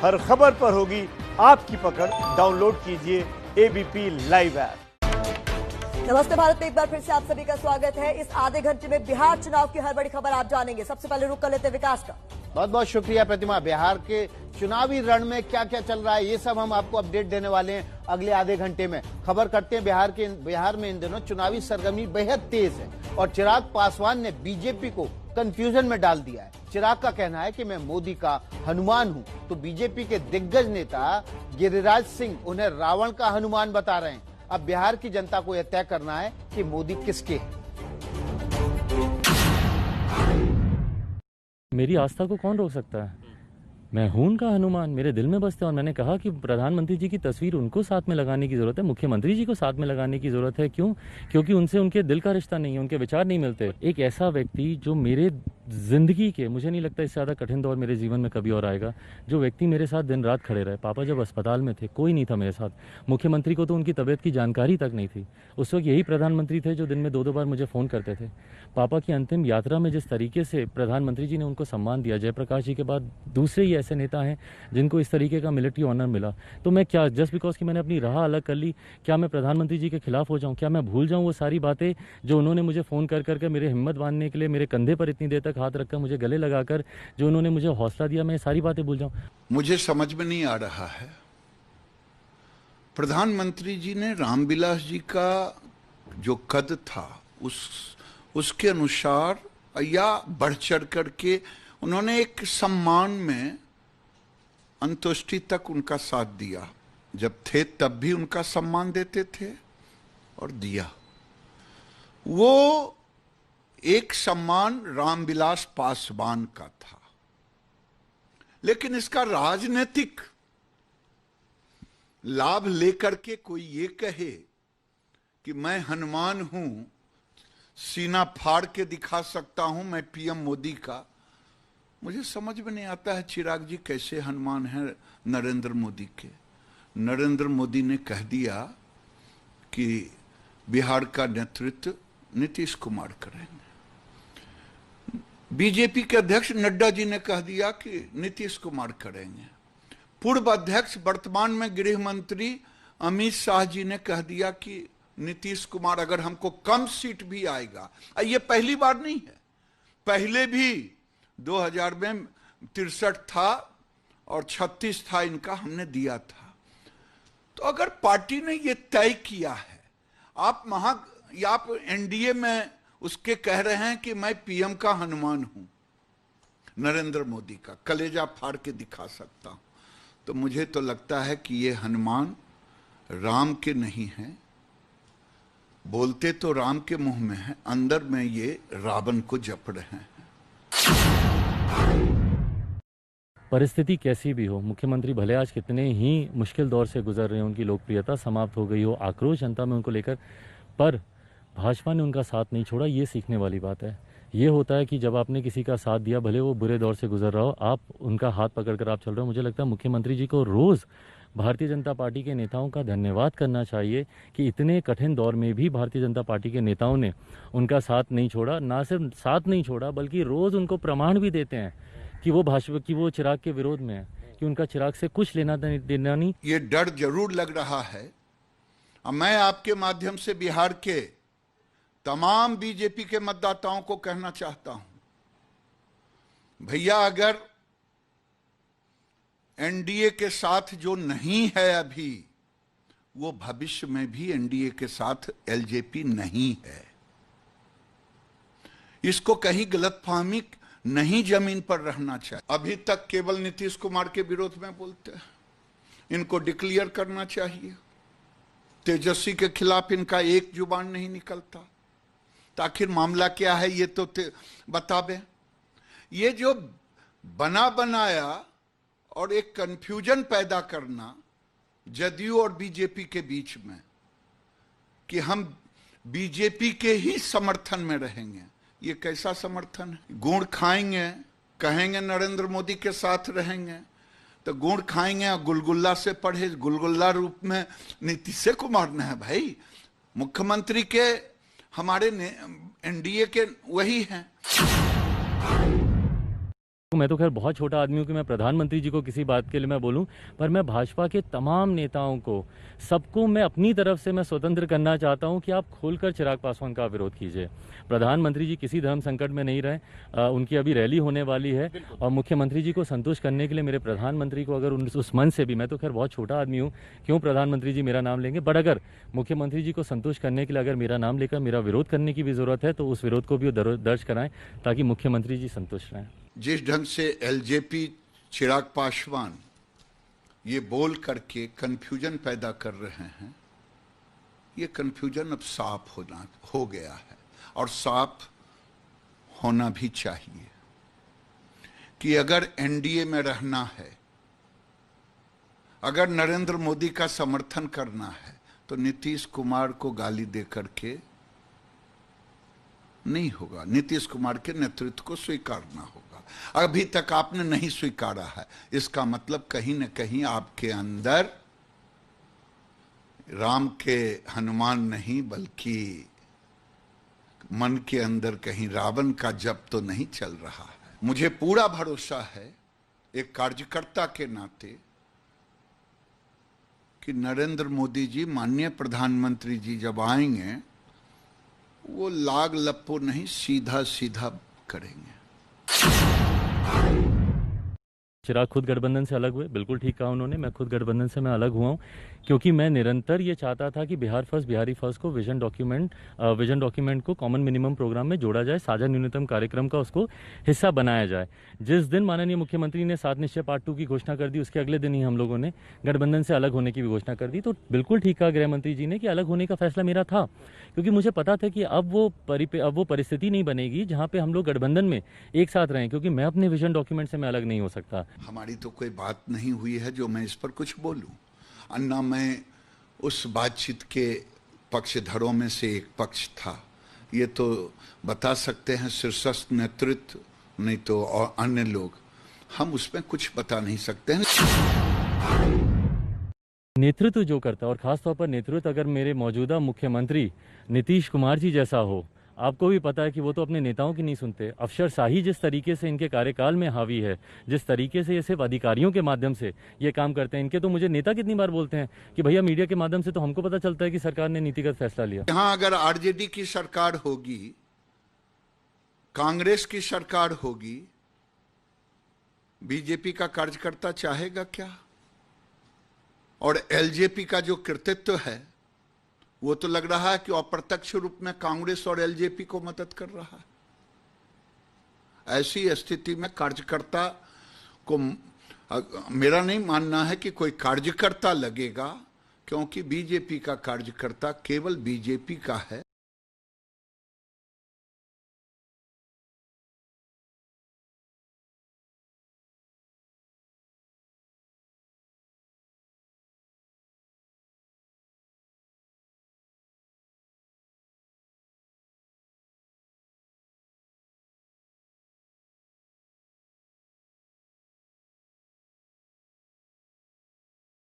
हर खबर पर होगी आपकी पकड़। डाउनलोड कीजिए एबीपी लाइव ऐप। नमस्ते भारत में एक बार फिर से आप सभी का स्वागत है। इस आधे घंटे में बिहार चुनाव की हर बड़ी खबर आप जानेंगे। सबसे पहले रुक कर लेते हैं विकास का। बहुत बहुत शुक्रिया प्रतिमा। बिहार के चुनावी रण में क्या क्या चल रहा है ये सब हम आपको अपडेट देने वाले हैं अगले आधे घंटे में। खबर करते हैं बिहार में इन दिनों चुनावी सरगर्मी बेहद तेज है और चिराग पासवान ने बीजेपी को कंफ्यूजन में डाल दिया है। चिराग का कहना है कि मैं मोदी का हनुमान हूं, तो बीजेपी के दिग्गज नेता गिरिराज सिंह उन्हें रावण का हनुमान बता रहे हैं। अब बिहार की जनता को यह तय करना है कि मोदी किसके हैं। मेरी आस्था को कौन रोक सकता है? मैं हूं उनका हनुमान, मेरे दिल में बसते हैं। और मैंने कहा कि प्रधानमंत्री जी की तस्वीर उनको साथ में लगाने की जरूरत है, मुख्यमंत्री जी को साथ में लगाने की जरूरत है। क्यों? क्योंकि उनसे उनके दिल का रिश्ता नहीं है, उनके विचार नहीं मिलते। एक ऐसा व्यक्ति जो मेरे जिंदगी के, मुझे नहीं लगता इससे ज्यादा कठिन दौर मेरे जीवन में कभी और आएगा, जो व्यक्ति मेरे साथ दिन रात खड़े रहे। पापा जब अस्पताल में थे कोई नहीं था मेरे साथ, मुख्यमंत्री को तो उनकी तबीयत की जानकारी तक नहीं थी। उस वक्त यही प्रधानमंत्री थे जो दिन में 2-2 बार मुझे फोन करते थे। पापा की अंतिम यात्रा में जिस तरीके से प्रधानमंत्री जी ने उनको सम्मान दिया, जयप्रकाश जी के बाद दूसरे ही ऐसे नेता हैं जिनको इस तरीके का मिलिट्री ऑनर मिला, तो मैं क्या जस्ट बिकॉज कि मैंने अपनी राह अलग कर ली, क्या मैं प्रधानमंत्री जी के खिलाफ हो जाऊं? क्या मैं भूल जाऊं वो सारी बातें जो उन्होंने मुझे फोन कर करके मेरे हिम्मत बांधने के लिए मेरे कंधे पर इतनी देर तक हाथ रखकर मुझे गले लगाकर जो उन्होंने मुझे हौसला दिया, मैं सारी बातें भूल जाऊं? मुझे समझ में नहीं आ रहा है। प्रधानमंत्री जी ने रामविलास जी का जो कद था उसके अनुसार या बढ़ चढ़ करके उन्होंने एक सम्मान में अंत्येष्टि तक उनका साथ दिया। जब थे तब भी उनका सम्मान देते थे और दिया। वो एक सम्मान रामविलास पासवान का था, लेकिन इसका राजनीतिक लाभ लेकर के कोई ये कहे कि मैं हनुमान हूं, सीना फाड़ के दिखा सकता हूं मैं पीएम मोदी का, मुझे समझ में नहीं आता है चिराग जी कैसे हनुमान है नरेंद्र मोदी के। नरेंद्र मोदी ने कह दिया कि बिहार का नेतृत्व नीतीश कुमार करेंगे। बीजेपी के अध्यक्ष नड्डा जी ने कह दिया कि नीतीश कुमार करेंगे। पूर्व अध्यक्ष वर्तमान में गृह मंत्री अमित शाह जी ने कह दिया कि नीतीश कुमार अगर हमको कम सीट भी आएगा। ये पहली बार नहीं है, पहले भी 2000 में 63 था और 36 था इनका, हमने दिया था। तो अगर पार्टी ने ये तय किया है, आप एनडीए में उसके कह रहे हैं कि मैं पीएम का हनुमान हूं, नरेंद्र मोदी का कलेजा फाड़ के दिखा सकता हूं, तो मुझे तो लगता है कि ये हनुमान राम के नहीं हैं। बोलते तो राम के मुंह में है, अंदर में ये रावण को जप रहे हैं। परिस्थिति कैसी भी हो, मुख्यमंत्री भले आज कितने ही मुश्किल दौर से गुजर रहे हैं, उनकी लोकप्रियता समाप्त हो गई हो, आक्रोश जनता में उनको लेकर, पर भाजपा ने उनका साथ नहीं छोड़ा। ये सीखने वाली बात है। ये होता है कि जब आपने किसी का साथ दिया, भले वो बुरे दौर से गुजर रहा हो, आप उनका हाथ पकड़कर आप चल रहे हो। मुझे लगता है मुख्यमंत्री जी को रोज भारतीय जनता पार्टी के नेताओं का धन्यवाद करना चाहिए कि इतने कठिन दौर में भी भारतीय जनता पार्टी के नेताओं ने उनका साथ नहीं छोड़ा। ना सिर्फ साथ नहीं छोड़ा बल्कि रोज उनको प्रमाण भी देते हैं कि वो भाजपा की वो चिराग के विरोध में है, कि उनका चिराग से कुछ लेना देना नहीं। ये डर जरूर लग रहा है। मैं आपके माध्यम से बिहार के तमाम बीजेपी के मतदाताओं को कहना चाहता हूं, भैया अगर एनडीए के साथ जो नहीं है अभी, वो भविष्य में भी एनडीए के साथ एलजेपी नहीं है। इसको कहीं गलतफहमी नहीं जमीन पर रहना चाहिए। अभी तक केवल नीतीश कुमार के विरोध में बोलते हैं, इनको डिक्लेयर करना चाहिए। तेजस्वी के खिलाफ इनका एक जुबान नहीं निकलता, तो आखिर मामला क्या है ये तो बतावे। ये जो बना बनाया और एक कंफ्यूजन पैदा करना जदयू और बीजेपी के बीच में कि हम बीजेपी के ही समर्थन में रहेंगे, ये कैसा समर्थन है? गुड़ खाएंगे, कहेंगे नरेंद्र मोदी के साथ रहेंगे, तो गुड़ खाएंगे, गुलगुल्ला से परहेज। गुलगुल्ला रूप में नीतीश कुमार ने है भाई, मुख्यमंत्री के हमारे एनडीए के वही हैं। मैं तो खैर बहुत छोटा आदमी हूँ कि मैं प्रधानमंत्री जी को किसी बात के लिए मैं बोलूँ, पर मैं भाजपा के तमाम नेताओं को, सबको मैं अपनी तरफ से मैं स्वतंत्र करना चाहता हूँ कि आप खोलकर चिराग पासवान का विरोध कीजिए। प्रधानमंत्री जी किसी धर्म संकट में नहीं रहे, उनकी अभी रैली होने वाली है और मुख्यमंत्री जी को संतुष्ट करने के लिए मेरे प्रधानमंत्री को अगर उस मन से भी, मैं तो खैर बहुत छोटा आदमी हूँ, क्यों प्रधानमंत्री जी मेरा नाम लेंगे, बट अगर मुख्यमंत्री जी को संतुष्ट करने के लिए अगर मेरा नाम लेकर मेरा विरोध करने की भी जरूरत है तो उस विरोध को भी दर्ज कराएं ताकि मुख्यमंत्री जी संतुष्ट रहें। जिस ढंग से एलजेपी चिराग पासवान ये बोल करके कंफ्यूजन पैदा कर रहे हैं, ये कंफ्यूजन अब साफ हो गया है और साफ होना भी चाहिए कि अगर एनडीए में रहना है, अगर नरेंद्र मोदी का समर्थन करना है तो नीतीश कुमार को गाली दे करके नहीं होगा, नीतीश कुमार के नेतृत्व को स्वीकारना होगा। अभी तक आपने नहीं स्वीकारा है, इसका मतलब कहीं न कहीं आपके अंदर राम के हनुमान नहीं बल्कि मन के अंदर कहीं रावण का जप तो नहीं चल रहा है। मुझे पूरा भरोसा है एक कार्यकर्ता के नाते कि नरेंद्र मोदी जी, माननीय प्रधानमंत्री जी जब आएंगे वो लाग लप्पो नहीं, सीधा सीधा करेंगे। चिराग खुद गठबंधन से अलग हुए, बिल्कुल ठीक कहा उन्होंने। मैं खुद गठबंधन से मैं अलग हुआ हूँ क्योंकि मैं निरंतर ये चाहता था कि बिहार फर्स्ट, बिहारी फर्स्ट को विजन डॉक्यूमेंट को कॉमन मिनिमम प्रोग्राम में जोड़ा जाए, साझा न्यूनतम कार्यक्रम का उसको हिस्सा बनाया जाए। जिस दिन माननीय मुख्यमंत्री ने 7 निश्चय पार्ट 2 की घोषणा कर दी, उसके अगले दिन ही हम लोगों ने गठबंधन से अलग होने की भी घोषणा कर दी। तो बिल्कुल ठीक कहा गृह मंत्री जी ने कि अलग होने का फैसला मेरा था, क्योंकि मुझे पता था कि अब वो परिस्थिति नहीं बनेगी जहाँ पे हम लोग गठबंधन में एक साथ रहें, क्योंकि मैं अपने विजन डॉक्यूमेंट से मैं अलग नहीं हो सकता। हमारी तो कोई बात नहीं हुई है जो मैं इस पर कुछ बोलूं, अन्ना मैं उस बातचीत के पक्षधरों में से एक पक्ष था। ये तो बता सकते हैं शीर्षस्थ नेतृत्व, नहीं तो और अन्य लोग, हम उसमें कुछ बता नहीं सकते हैं। नेतृत्व जो करता है और खासतौर पर नेतृत्व अगर मेरे मौजूदा मुख्यमंत्री नीतीश कुमार जी जैसा हो, आपको भी पता है कि वो तो अपने नेताओं की नहीं सुनते। अफसरशाही जिस तरीके से इनके कार्यकाल में हावी है, जिस तरीके से ये सिर्फ अधिकारियों के माध्यम से ये काम करते हैं, इनके तो मुझे नेता कितनी बार बोलते हैं कि भैया मीडिया के माध्यम से तो हमको पता चलता है कि सरकार ने नीतिगत फैसला लिया। यहां अगर आरजेडी की सरकार होगी, कांग्रेस की सरकार होगी, बीजेपी का कार्यकर्ता चाहेगा क्या? और एलजेपी का जो कृतित्व है वो तो लग रहा है कि अप्रत्यक्ष रूप में कांग्रेस और एलजेपी को मदद कर रहा है। ऐसी स्थिति में कार्यकर्ता को, मेरा नहीं मानना है कि कोई कार्यकर्ता लगेगा, क्योंकि बीजेपी का कार्यकर्ता केवल बीजेपी का है।